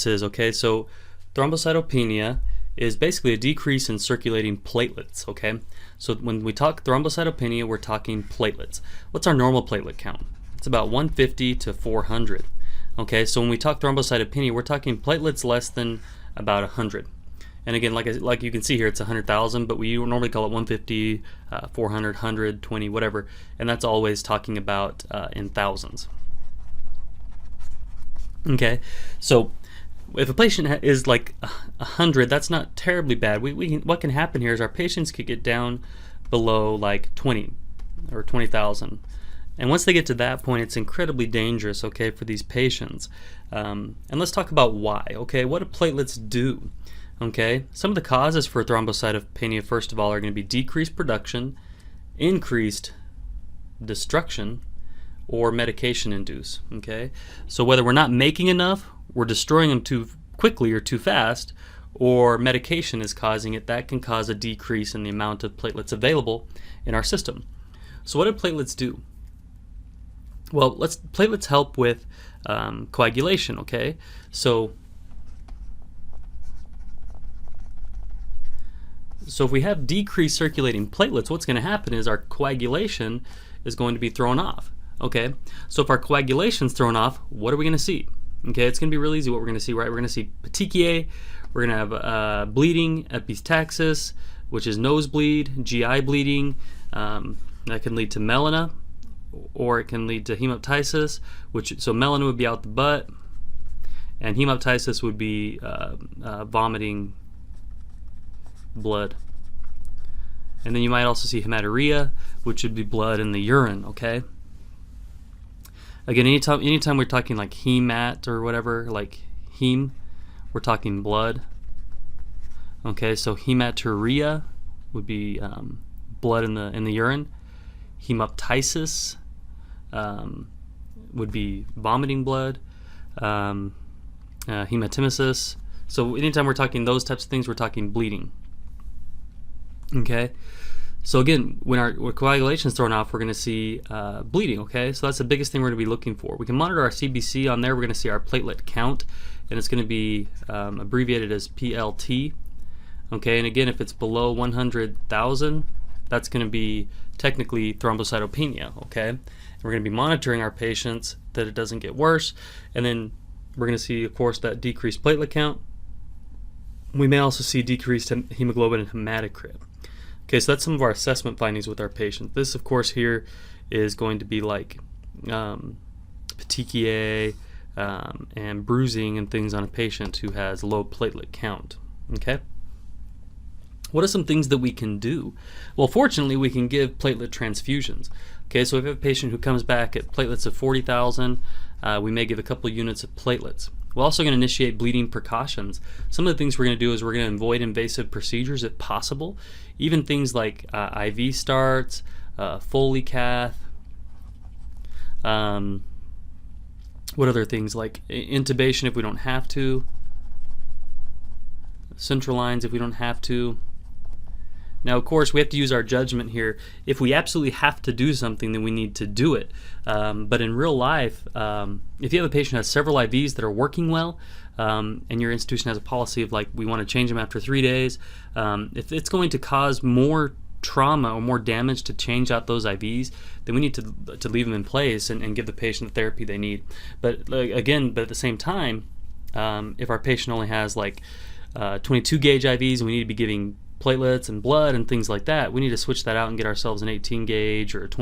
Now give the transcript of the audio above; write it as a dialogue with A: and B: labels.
A: Okay, so thrombocytopenia is basically a decrease in circulating platelets. Okay, so when we talk thrombocytopenia, we're talking platelets. What's our normal platelet count? It's about 150 to 400. Okay, so when we talk thrombocytopenia, we're talking platelets less than about 100. And again, like you can see here, it's 100,000, but we normally call it 150, 400, 100, 20, whatever, and that's always talking about in thousands. Okay, so if a patient is like 100, that's not terribly bad. What can happen here is our patients could get down below like 20 or 20,000. And once they get to that point, it's incredibly dangerous, okay, for these patients. And let's talk about why, okay? What do platelets do? Okay, some of the causes for thrombocytopenia, first of all, are going to be decreased production, increased destruction, or medication induced. Okay, so whether we're not making enough, we're destroying them too quickly or too fast, or medication is causing it, that can cause a decrease in the amount of platelets available in our system. So what do platelets do? Well, platelets help with coagulation. Okay, so if we have decreased circulating platelets, what's going to happen is our coagulation is going to be thrown off. Okay, so if our coagulation is thrown off, what are we going to see? Okay, it's going to be really easy what we're going to see, right? We're going to see petechiae, we're going to have bleeding, epistaxis, which is nosebleed, GI bleeding, that can lead to melena, or it can lead to hemoptysis, so melena would be out the butt, and hemoptysis would be vomiting blood. And then you might also see hematuria, which would be blood in the urine. Okay, again, anytime we're talking like hemat or whatever, like heme, we're talking blood. Okay, so hematuria would be blood in the urine. Hemoptysis would be vomiting blood. Hematemesis. So anytime we're talking those types of things, we're talking bleeding. Okay, so again, when coagulation is thrown off, we're going to see bleeding. Okay, so that's the biggest thing we're going to be looking for. We can monitor our CBC on there. We're going to see our platelet count, and it's going to be abbreviated as PLT. Okay, and again, if it's below 100,000, that's going to be technically thrombocytopenia. Okay, and we're going to be monitoring our patients that it doesn't get worse, and then we're going to see, of course, that decreased platelet count. We may also see decreased hemoglobin and hematocrit. Okay, so that's some of our assessment findings with our patients. This, of course, here is going to be like petechiae and bruising and things on a patient who has low platelet count. Okay, what are some things that we can do? Well, fortunately, we can give platelet transfusions. Okay, so if we have a patient who comes back at platelets of 40,000, we may give a couple units of platelets. We're also going to initiate bleeding precautions. Some of the things we're going to do is we're going to avoid invasive procedures if possible, even things like IV starts, Foley cath. What other things, like intubation if we don't have to, central lines if we don't have to. Now, of course, we have to use our judgment here. If we absolutely have to do something, then we need to do it. But in real life, if you have a patient who has several IVs that are working well, and your institution has a policy of like, we want to change them after 3 days, if it's going to cause more trauma or more damage to change out those IVs, then we need to leave them in place and give the patient the therapy they need. But again, at the same time, if our patient only has like 22 gauge IVs and we need to be giving platelets and blood and things like that, we need to switch that out and get ourselves an 18 gauge or a 20